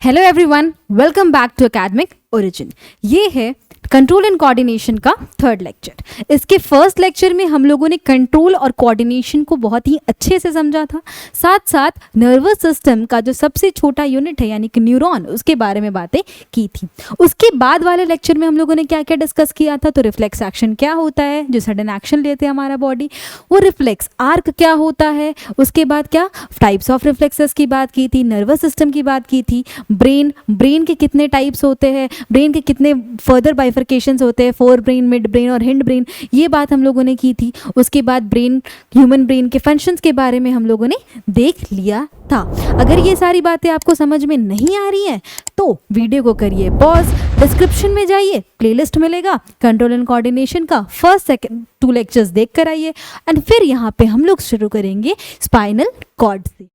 Hello everyone, welcome back to academic origin. ये है control and coordination का third lecture. इसके फर्स्ट लेक्चर में हम लोगों ने कंट्रोल और कोऑर्डिनेशन को बहुत ही अच्छे से समझा था। साथ साथ नर्वस सिस्टम का जो सबसे छोटा यूनिट है यानी कि न्यूरॉन, उसके बारे में बातें की थी। उसके बाद वाले लेक्चर में हम लोगों ने क्या क्या डिस्कस किया था। तो रिफ्लेक्स एक्शन क्या होता है, जो सडन एक्शन लेते हैं हमारा बॉडी, वो रिफ्लेक्स आर्क क्या होता है। उसके बाद क्या टाइप्स ऑफ रिफ्लेक्सेस की बात की थी, नर्वस सिस्टम की बात की थी, ब्रेन के कितने टाइप्स होते हैं, ब्रेन के कितने फर्दर बाइफर्केशंस होते हैं, फोर ब्रेन, मिड ब्रेन और हिंड ब्रेन, ये बात हम लोगों ने की थी। उसके बाद ह्यूमन ब्रेन के फंक्शंस के बारे में हम लोगों ने देख लिया था। अगर ये सारी बातें आपको समझ में नहीं आ रही हैं तो वीडियो को करिए पॉज, डिस्क्रिप्शन में जाइए, प्लेलिस्ट मिलेगा कंट्रोल एंड कोऑर्डिनेशन का फर्स्ट सेकंड 2 लेक्चर्स देख कर आइए। एंड फिर यहाँ पे हम लोग शुरू करेंगे स्पाइनल कॉर्ड से।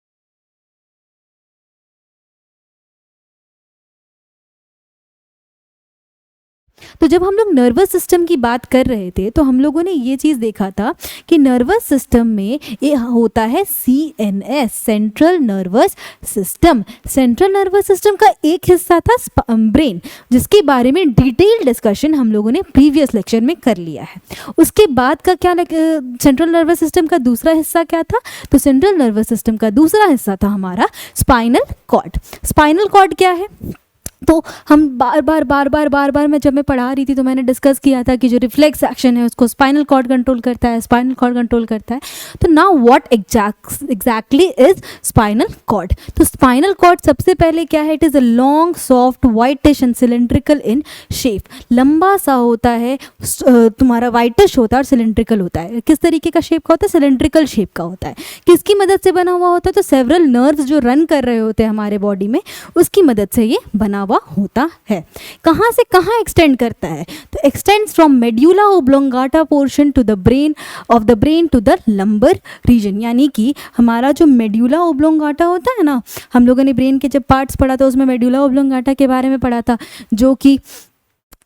तो जब हम लोग नर्वस सिस्टम की बात कर रहे थे तो हम लोगों ने ये चीज़ देखा था कि नर्वस सिस्टम में ये होता है CNS, central nervous system. Central nervous system का एक हिस्सा था ब्रेन, जिसके बारे में डिटेल डिस्कशन हम लोगों ने प्रीवियस लेक्चर में कर लिया है। उसके बाद का क्या सेंट्रल नर्वस सिस्टम का दूसरा हिस्सा क्या था। तो सेंट्रल नर्वस सिस्टम का दूसरा हिस्सा था हमारा स्पाइनल कॉर्ड। स्पाइनल कॉर्ड क्या है, तो हम बार बार मैं जब मैं पढ़ा रही थी तो मैंने डिस्कस किया था कि जो रिफ्लेक्स एक्शन है उसको स्पाइनल कॉर्ड कंट्रोल करता है, स्पाइनल कॉर्ड कंट्रोल करता है। तो now what exactly is spinal cord. तो स्पाइनल कॉर्ड सबसे पहले क्या है, it is a long soft whitish and cylindrical in shape. लंबा सा होता है, तुम्हारा वाइटिश होता है और सिलेंड्रिकल होता है। किस तरीके का शेप का होता है, सिलेंड्रिकल शेप का होता है। किसकी मदद से बना हुआ होता है, तो सेवरल नर्व्स जो रन कर रहे होते हैं हमारे बॉडी में, उसकी मदद से ये बना हुआ होता है। कहाँ से कहाँ एक्सटेंड करता है, तो extends from medulla oblongata portion to the brain to the lumbar region. यानी कि हमारा जो मेड्यूला ओब्लोंगाटा होता है ना, हम लोगों ने ब्रेन के जब पार्ट्स पढ़ा था उसमें मेड्यूला ओब्लोंगाटा के बारे में पढ़ा था, जो कि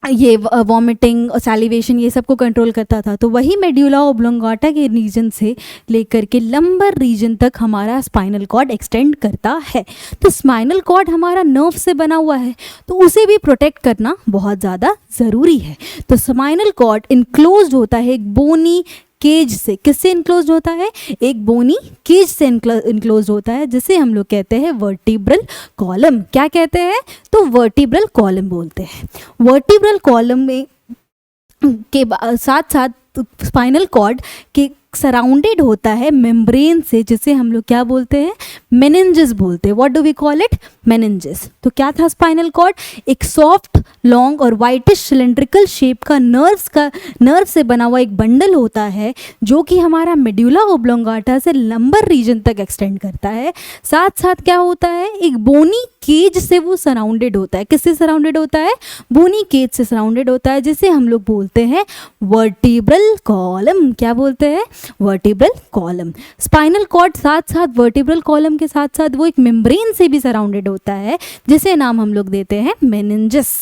ये वॉमिटिंग और सैलिवेशन ये सब को कंट्रोल करता था। तो वही मेड्यूला ओब्लोंगाटा के रीजन से लेकर के लंबर रीजन तक हमारा स्पाइनल कॉर्ड एक्सटेंड करता है। तो स्पाइनल कॉर्ड हमारा नर्व से बना हुआ है, तो उसे भी प्रोटेक्ट करना बहुत ज़्यादा ज़रूरी है। तो स्पाइनल कॉर्ड इनक्लोज्ड होता है एक बोनी केज से। किससे इनक्लोज होता है, एक बोनी केज से इनक्लोज होता है, जिसे हम लोग कहते हैं वर्टिब्रल कॉलम। क्या कहते हैं, तो वर्टिब्रल कॉलम बोलते हैं। वर्टिब्रल कॉलम में के साथ साथ स्पाइनल कॉर्ड के सराउंडेड होता है मेम्ब्रेन से, जिसे हम लोग क्या बोलते हैं, मेनिंजेस बोलते हैं। What do we call it, meninges. तो क्या था स्पाइनल कॉर्ड, एक सॉफ्ट लॉन्ग और वाइटिश सिलेंड्रिकल शेप का नर्व से बना हुआ एक बंडल होता है, जो कि हमारा मेड्यूला ओब्लोंगाटा से लंबर रीजन तक एक्सटेंड करता है। साथ साथ क्या होता है, एक बोनी केज से वो सराउंडेड होता है। किससे सराउंडेड होता है, बोनी केज से सराउंडेड होता है, जिसे हम लोग बोलते हैं वर्टिब्रल कॉलम। क्या बोलते हैं, वर्टिब्रल कॉलम। स्पाइनल कॉर्ड साथ साथ वर्टिब्रल कॉलम के साथ साथ वो एक मेम्ब्रेन से भी सराउंडेड होता है, जिसे नाम हम लोग देते हैं meninges.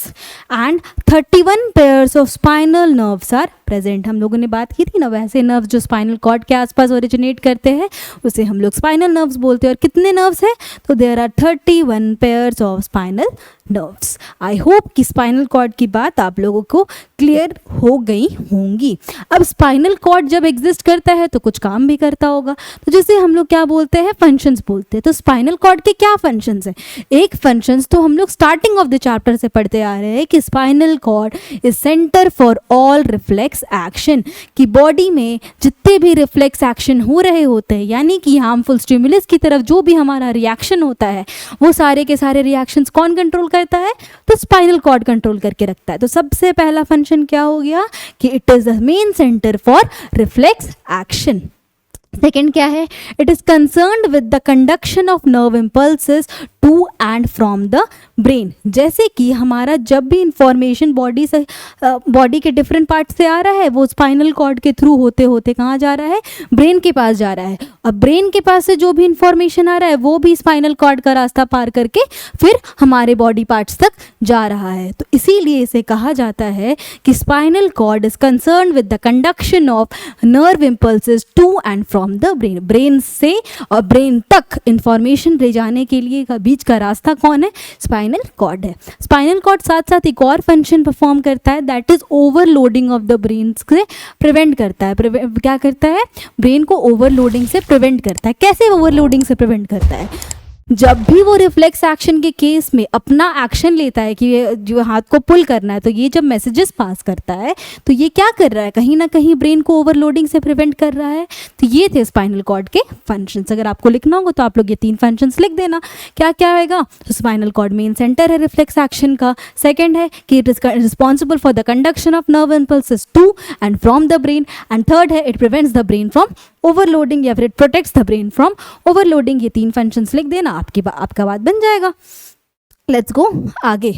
And 31 pairs of spinal nerves are present. हम लोगों ने बात की थी ना, वैसे नर्व्स जो स्पाइनल कॉर्ड के आसपास ओरिजिनेट करते हैं उसे हम लोग स्पाइनल नर्व्स बोलते हैं। और कितने नर्व्स हैं, तो there are 31 pairs of spinal nerves. I hope कि स्पाइनल कॉर्ड की बात आप लोगों को क्लियर हो गई होंगी। अब स्पाइनल कॉर्ड जब एग्जिस्ट करता है तो कुछ काम भी करता होगा, तो जैसे हम लोग क्या बोलते हैं, फंक्शंस बोलते हैं। तो स्पाइनल कॉर्ड के क्या फंक्शंस हैं, एक फंक्शंस तो हम लोग स्टार्टिंग ऑफ द चैप्टर से पढ़ते आ रहे हैं कि spinal cord is centre for all reflex action. कि बॉडी में जितने भी रिफ्लेक्स एक्शन हो रहे होते हैं, यानी कि हार्मफुल स्टिमुलस की तरफ जो भी हमारा रिएक्शन होता है, वो सारे के सारे रिएक्शंस कौन कंट्रोल करता है, तो स्पाइनल कॉर्ड कंट्रोल करके रखता है। तो सबसे पहला फंक्शन क्या हो गया कि it is the main centre for reflex action. Second क्या है, it is concerned with the conduction of nerve impulses to and from the brain. जैसे कि हमारा जब भी इंफॉर्मेशन बॉडी के डिफरेंट पार्ट से आ रहा है, वो स्पाइनल कॉर्ड के थ्रू होते होते कहाँ जा रहा है, ब्रेन के पास जा रहा है। अब ब्रेन के पास से जो भी इंफॉर्मेशन आ रहा है वो भी स्पाइनल कॉर्ड का रास्ता पार करके फिर हमारे बॉडी पार्ट्स तक जा रहा है। तो इसीलिए इसे कहा जाता है कि spinal cord is concerned with the conduction of nerve impulses to and from from the brain, brain से और ब्रेन तक इंफॉर्मेशन ले जाने के लिए का बीच का रास्ता कौन है? स्पाइनल कॉर्ड है। स्पाइनल कॉर्ड साथ साथ एक और फंक्शन परफॉर्म करता है, that is overloading of the brain से प्रिवेंट करता है। क्या करता है? ब्रेन को ओवरलोडिंग से प्रिवेंट करता है। कैसे ओवरलोडिंग से प्रिवेंट करता है? जब भी वो रिफ्लेक्स एक्शन के केस में अपना एक्शन लेता है कि ये जो हाथ को पुल करना है, तो ये जब मैसेजेस पास करता है तो ये क्या कर रहा है? कहीं ना कहीं ब्रेन को ओवरलोडिंग से प्रिवेंट कर रहा है। तो ये थे स्पाइनल कॉर्ड के फंक्शंस। अगर आपको लिखना होगा तो आप लोग ये 3 फंक्शंस लिख देना। क्या क्या आएगा? तो स्पाइनल कॉर्ड मेन सेंटर है रिफ्लेक्स एक्शन का। सेकेंड है कि it is responsible for the conduction of nerve impulses to and from the brain. And third है it prevents the brain from overloading या फिर it protects the brain from overloading. ये 3 functions लिख देना, आपका बात बन जाएगा। लेट्स गो आगे।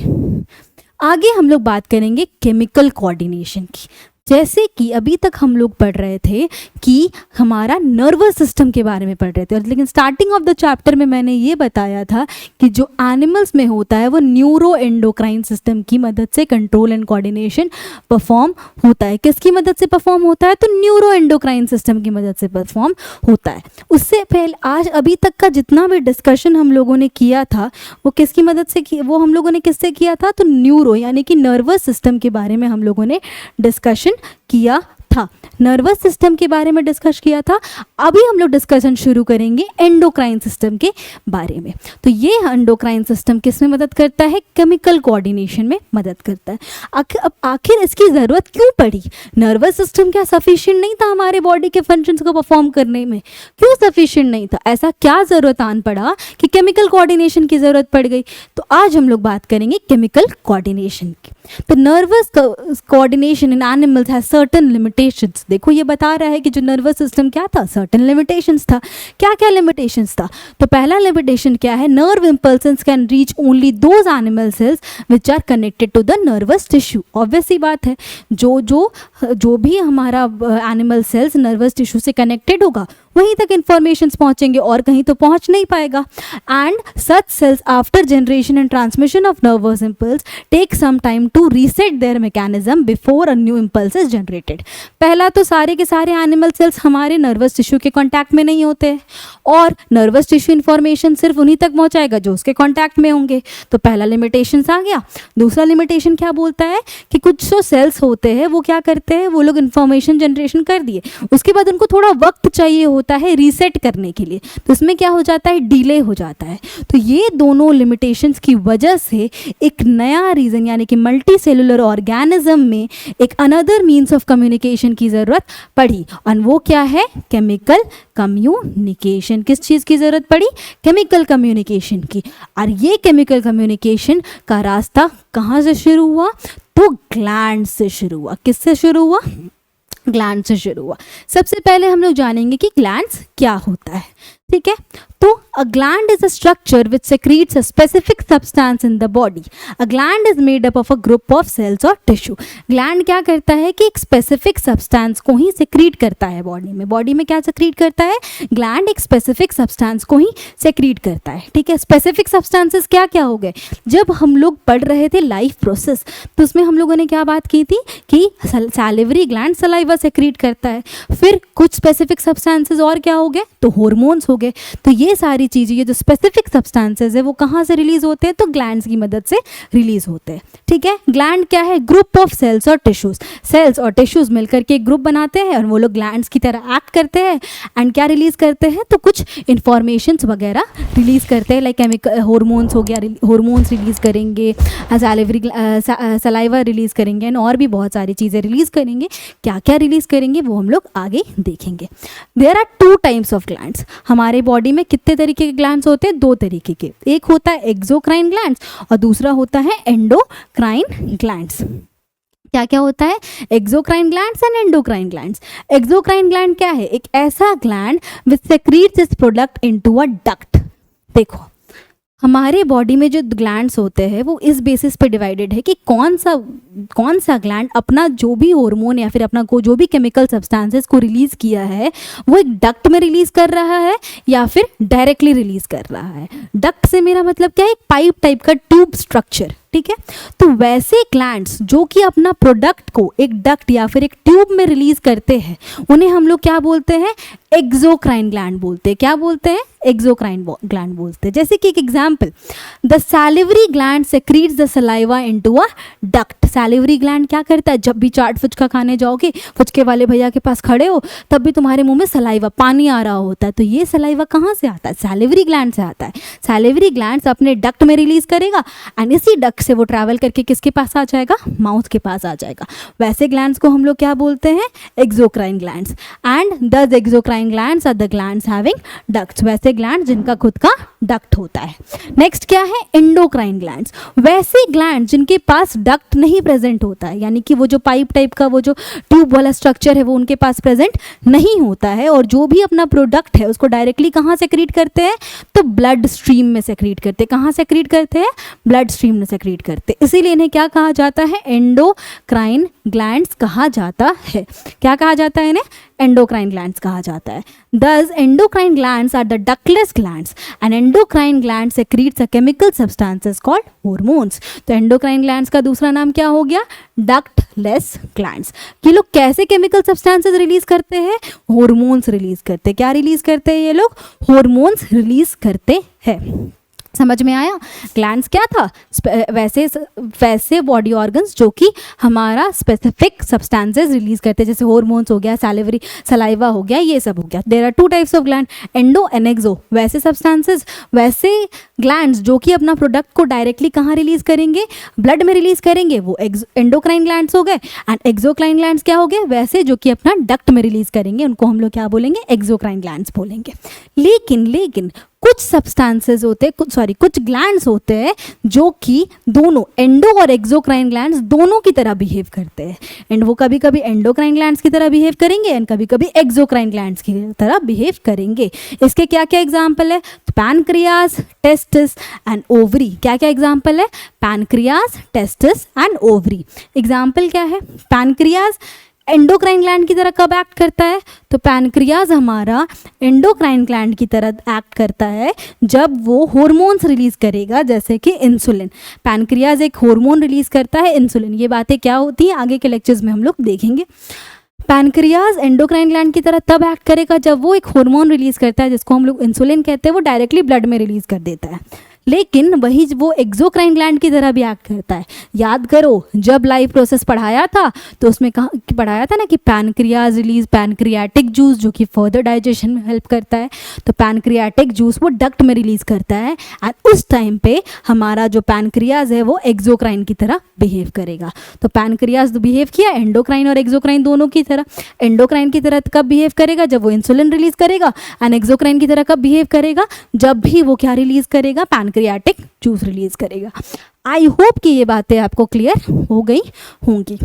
आगे हम लोग बात करेंगे केमिकल कोऑर्डिनेशन की। जैसे कि अभी तक हम लोग पढ़ रहे थे कि हमारा नर्वस सिस्टम के बारे में पढ़ रहे थे, और लेकिन स्टार्टिंग ऑफ द चैप्टर में मैंने ये बताया था कि जो एनिमल्स में होता है वो न्यूरो एंडोक्राइन सिस्टम की मदद से कंट्रोल एंड कोऑर्डिनेशन परफॉर्म होता है। किसकी मदद से परफॉर्म होता है? तो न्यूरो एंडोक्राइन सिस्टम की मदद से परफॉर्म होता है। उससे पहले आज अभी तक का जितना भी डिस्कशन हम लोगों ने किया था वो किसकी मदद से किया? वो हम लोगों ने किससे किया था? तो न्यूरो यानी कि नर्वस सिस्टम के बारे में हम लोगों ने डिस्कशन किया था। नर्वस सिस्टम के बारे में डिस्कस किया था। अभी हम लोग डिस्कशन शुरू करेंगे एंडोक्राइन सिस्टम के बारे में। तो ये एंडोक्राइन सिस्टम किस में मदद करता है? केमिकल कोऑर्डिनेशन में मदद करता है। अब आखिर इसकी ज़रूरत क्यों पड़ी? नर्वस सिस्टम क्या सफिशिएंट नहीं था हमारे बॉडी के फंक्शंस को परफॉर्म करने में? क्यों सफिशिएंट नहीं था? ऐसा क्या ज़रूरत आन पड़ा कि केमिकल कोऑर्डिनेशन की ज़रूरत पड़ गई? तो आज हम लोग बात करेंगे केमिकल कोऑर्डिनेशन की। तो nervous coordination in animals has certain limitations. देखो ये बता रहा है कि जो नर्वस सिस्टम क्या था? सर्टेन लिमिटेशंस था। क्या क्या लिमिटेशंस था? तो पहला लिमिटेशन क्या है? Nerve impulses can reach only those animal cells which are connected to the nervous tissue. Obvious सी बात है, जो भी हमारा एनिमल सेल्स नर्वस टिश्यू से कनेक्टेड होगा वहीं तक इंफॉर्मेशन पहुंचेंगे और कहीं तो पहुंच नहीं पाएगा। And such cells after generation and transmission of nervous impulse take some time to reset their mechanism before a new impulse is generated. पहला तो सारे के सारे एनिमल सेल्स हमारे नर्वस टिश्यू के कॉन्टैक्ट में नहीं होते और नर्वस टिश्यू इन्फॉर्मेशन सिर्फ उन्हीं तक पहुंचाएगा जो उसके कॉन्टैक्ट में होंगे। तो पहला लिमिटेशन आ गया। दूसरा लिमिटेशन क्या बोलता है कि कुछ जो सेल्स होते हैं वो क्या करते हैं? वो लोग इन्फॉर्मेशन जनरेशन कर दिए, उसके बाद उनको थोड़ा वक्त चाहिए होता है रीसेट करने के लिए, तो इसमें क्या हो जाता है? डिले हो जाता है। तो ये दोनों लिमिटेशंस की वजह से एक नया रीजन यानी कि मल्टी सेलुलर ऑर्गेनिज्म में एक अनदर मीन्स ऑफ कम्युनिकेशन की ज़रूरत पड़ी, और वो क्या है? Chemical communication. किस चीज़ की ज़रूरत पड़ी? केमिकल कम्युनिकेशन की। और ये केमिकल कम्युनिकेशन का रास्ता कहाँ से शुरू हुआ? तो ग्लैंड से शुरू हुआ। किससे शुरू हुआ? ग्लैंड से शुरू हुआ। सबसे पहले हम लोग जानेंगे कि ग्लैंड्स क्या होता है। ठीक है, तो a gland is a structure which secretes a specific substance in the body. A gland is made up of a group of cells और टिश्यू। ग्लैंड क्या करता है कि एक स्पेसिफिक सब्सटेंस को ही सेक्रीट करता है बॉडी में। बॉडी में क्या सेक्रीट करता है? ग्लैंड एक स्पेसिफिक सब्सटेंस को ही सेक्रीट करता है। ठीक है, स्पेसिफिक सब्सटेंसेस क्या क्या हो गए? जब हम लोग पढ़ रहे थे लाइफ प्रोसेस तो उसमें हम लोगों ने क्या बात की थी कि सैलिवरी ग्लैंड सलाइवा सेक्रीट करता है। फिर कुछ स्पेसिफिक सब्सटेंसेस और क्या हो गए? तो हॉर्मोन्स हो गए। तो ये सारी चीज़ें, ये जो स्पेसिफिक सब्सटेंसेस है वो कहाँ से रिलीज होते हैं? तो ग्लैंड्स की मदद से रिलीज होते हैं। ठीक है, ग्लैंड क्या है? ग्रुप ऑफ सेल्स और टिश्यूज। सेल्स और टिश्यूज मिलकर के एक ग्रुप बनाते हैं और वो लोग ग्लैंड्स की तरह एक्ट करते हैं एंड क्या रिलीज करते हैं? तो कुछ इंफॉर्मेशंस वगैरह रिलीज करते हैं, लाइक केमिकल हॉर्मोन्स हो गया, हॉर्मोन्स रिलीज करेंगे, सैलिवरी सलाइवा रिलीज करेंगे एंड और भी बहुत सारी चीज़ें रिलीज करेंगे। क्या क्या रिलीज करेंगे वो हम लोग आगे देखेंगे। There are 2 types of glands. हमारे बॉडी में कितने तरीके के ग्लैंड्स होते हैं? 2 तरीके के। एक होता है एक्सोक्राइन ग्लैंड्स और दूसरा होता है एंडोक्राइन ग्लैंड्स। क्या क्या होता है? Exocrine glands and endocrine glands. Exocrine gland क्या है? एक ऐसा gland which secretes its product into a duct. देखो हमारे बॉडी में जो ग्लैंड्स होते हैं वो इस बेसिस पे डिवाइडेड है कि कौन सा ग्लैंड अपना जो भी हार्मोन या फिर अपना जो भी केमिकल सब्सटेंसेस को रिलीज़ किया है वो एक डक्ट में रिलीज़ कर रहा है या फिर डायरेक्टली रिलीज़ कर रहा है। डक्ट से मेरा मतलब क्या है? एक पाइप टाइप का ट्यूब स्ट्रक्चर। ठीक है। तो वैसे ग्लैंड्स जो कि अपना प्रोडक्ट को एक डक्ट या फिर एक ट्यूब में रिलीज करते हैं उन्हें हम लोग क्या बोलते हैं, एक्सोक्राइन ग्लैंड बोलते हैं। क्या बोलते हैं, एक्सोक्राइन ग्लैंड बोलते हैं। जैसे कि एक example, the salivary gland secretes the saliva into a duct. Salivary gland क्या करता है, जब भी चाट फुचका खाने जाओगे, फुचके वाले भैया के पास खड़े हो, तब भी तुम्हारे मुंह में सलाइवा पानी आ रहा होता है। तो ये सलाइवा कहाँ से आता है, सैलिवरी ग्लैंड से आता है। सैलिवरी ग्लैंड अपने डक्ट में रिलीज करेगा एंड इसी डक्ट से वो ट्रैवल करके किसके पास आ जाएगा, माउथ के पास आ जाएगा। वैसे ग्लैंड्स को हम लोग क्या बोलते हैं, exocrine glands. And the exocrine glands are the glands having ducts, वैसे ग्लैंड जिनका खुद का डक्ट होता है। नेक्स्ट क्या है, एंडोक्राइन ग्लैंड्स। वैसे ग्लैंड जिनके पास डक्ट नहीं प्रेजेंट होता है, यानी कि वो जो पाइप टाइप का वो जो ट्यूब वाला स्ट्रक्चर है वो उनके पास प्रेजेंट नहीं होता है, और जो भी अपना प्रोडक्ट है उसको डायरेक्टली कहाँ सेक्रीट करते हैं, तो ब्लड स्ट्रीम में सेक्रीट करते हैं। कहाँ सेक्रीट करते हैं, ब्लड स्ट्रीम में सेक्रीट करते हैं। इसीलिए इन्हें क्या कहा जाता है, एंडोक्राइन ग्लैंड्स कहा जाता है। क्या कहा जाता है इन्हें, एंडोक्राइन ग्लैंड्स कहा जाता है। Thus endocrine glands are the ductless glands and endocrine gland secretes a chemical substances called hormones। तो endocrine glands का दूसरा नाम क्या हो गया, ductless glands। ये लोग कैसे chemical substances रिलीज करते हैं, hormones रिलीज करते हैं। क्या रिलीज करते हैं ये लोग, hormones रिलीज करते हैं। समझ में आया, ग्लैंड्स क्या था, वैसे बॉडी ऑर्गन्स जो कि हमारा स्पेसिफिक सब्सटेंसेस रिलीज करते हैं, जैसे हॉर्मोन्स हो गया, सलाइवा हो गया, ये सब हो गया। There are two types of gland, endo and exo. वैसे सब्सटेंसेस, वैसे ग्लैंड्स जो कि अपना प्रोडक्ट को डायरेक्टली कहाँ रिलीज करेंगे, ब्लड में रिलीज करेंगे, वो एंडोक्राइन ग्लैंड्स हो गए। एंड एक्सोक्राइन ग्लैंड्स क्या हो गए, वैसे जो कि अपना डक्ट में रिलीज करेंगे, उनको हम लोग क्या बोलेंगे, एक्सोक्राइन ग्लैंड्स बोलेंगे। लेकिन कुछ सब्सटेंसेस होते हैं, कुछ ग्लैंड्स होते हैं जो कि दोनों एंडो और एक्सोक्राइन ग्लैंड्स दोनों की तरह बिहेव करते हैं। एंड वो कभी कभी एंडोक्राइन ग्लैंड्स की तरह बिहेव करेंगे एंड कभी कभी एक्सोक्राइन ग्लैंड्स की तरह बिहेव करेंगे। इसके क्या क्या एग्जाम्पल है, पैनक्रियाज, टेस्टिस एंड ओवरी। क्या क्या एग्जाम्पल है, pancreas, testis and ovary. Example क्या है, पैनक्रियाज एंडोक्राइन ग्लैंड की तरह कब एक्ट करता है, तो पैनक्रियाज हमारा एंडोक्राइन ग्लैंड की तरह एक्ट करता है जब वो हॉर्मोन्स रिलीज करेगा, जैसे कि इंसुलिन। पैनक्रियाज एक हार्मोन रिलीज करता है, इंसुलिन। ये बातें क्या होती हैं आगे के लेक्चर्स में हम लोग देखेंगे। पैनक्रियाज एंडोक्राइन ग्लैंड की तरह तब एक्ट करेगा जब वो एक हार्मोन रिलीज करता है जिसको हम लोग इंसुलिन कहते हैं, वो डायरेक्टली ब्लड में रिलीज कर देता है। लेकिन वही वो एक्सोक्राइन ग्लैंड की तरह भी एक्ट करता है। याद करो, जब लाइफ प्रोसेस पढ़ाया था तो उसमें पढ़ाया था ना कि पैनक्रियाज रिलीज पैनक्रियाटिक जूस जो कि फर्दर डाइजेशन में हेल्प करता है। तो पैनक्रियाटिक जूस वो डक्ट में रिलीज करता है एंड उस टाइम पे हमारा जो पैनक्रियाज है वो एक्सोक्राइन की तरह बिहेव करेगा। तो पैनक्रियाज तो बिहेव किया एंडोक्राइन और एक्सोक्राइन दोनों की तरह। एंडोक्राइन की तरह कब बिहेव करेगा, जब वो इंसुलिन रिलीज करेगा। एंड एक्सोक्राइन की तरह कब बिहेव करेगा, जब भी वो क्या रिलीज करेगा, पैनक्रियाटिक जूस रिलीज करेगा। आई होप कि ये बातें आपको क्लियर हो गई होंगी।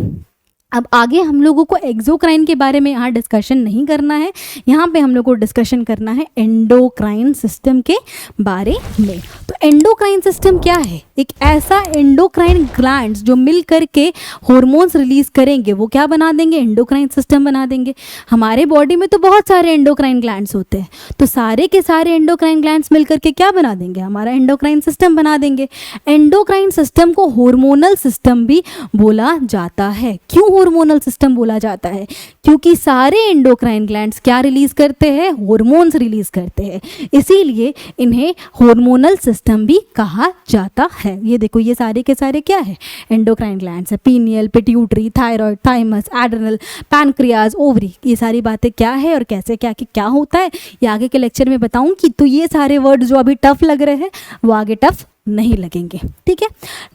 अब आगे हम लोगों को एक्सोक्राइन के बारे में यहाँ डिस्कशन नहीं करना है, यहाँ पे हम लोग को डिस्कशन करना है एंडोक्राइन सिस्टम के बारे में। तो एंडोक्राइन सिस्टम क्या है, एक ऐसा एंडोक्राइन ग्लैंड्स जो मिल करके हॉर्मोन्स रिलीज करेंगे, वो क्या बना देंगे, एंडोक्राइन सिस्टम बना देंगे। हमारे बॉडी में तो बहुत सारे एंडोक्राइन ग्लैंड्स होते हैं, तो सारे के सारे एंडोक्राइन ग्लैंड्स मिल करके क्या बना देंगे, हमारा एंडोक्राइन सिस्टम बना देंगे। एंडोक्राइन सिस्टम को हार्मोनल सिस्टम भी बोला जाता है। क्यों हार्मोनल सिस्टम बोला जाता है, क्योंकि सारे एंडोक्राइन ग्लैंड्स क्या रिलीज करते हैं, हार्मोन्स रिलीज करते हैं, इसीलिए इन्हें हार्मोनल सिस्टम भी कहा जाता है। ये देखो, ये सारे के सारे क्या है, एंडोक्राइन ग्लैंड्स है। Pineal, pituitary, thyroid, thymus, adrenal, pancreas, ovary, ये सारी बातें क्या है और कैसे क्या होता है, ये आगे के लेक्चर में बताऊंगी। तो ये सारे वर्ड जो अभी टफ लग रहे हैं वो आगे टफ नहीं लगेंगे, ठीक है।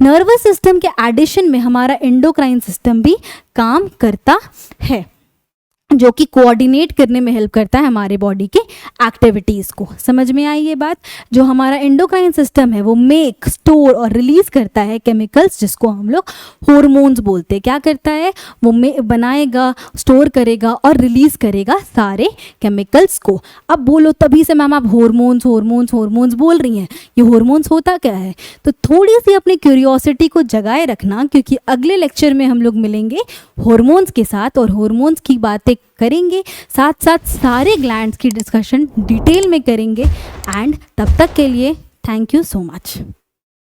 नर्वस सिस्टम के एडिशन में हमारा एंडोक्राइन सिस्टम भी काम करता है, जो कि कोऑर्डिनेट करने में हेल्प करता है हमारे बॉडी के एक्टिविटीज़ को। समझ में आई ये बात। जो हमारा एंडोक्राइन सिस्टम है वो मेक, स्टोर और रिलीज करता है केमिकल्स, जिसको हम लोग हार्मोन्स बोलते हैं। क्या करता है, वो बनाएगा, स्टोर करेगा और रिलीज करेगा सारे केमिकल्स को। अब बोलो, तभी से मैम आप हार्मोन्स हार्मोन्स हार्मोन्स बोल रही हैं, ये हार्मोन्स होता क्या है, तो थोड़ी सी अपनी क्यूरियोसिटी को जगाए रखना, क्योंकि अगले लेक्चर में हम लोग मिलेंगे हार्मोन्स के साथ और हार्मोन्स की बातें करेंगे, साथ साथ सारे ग्लैंड्स की डिस्कशन डिटेल में करेंगे। एंड तब तक के लिए थैंक यू सो मच।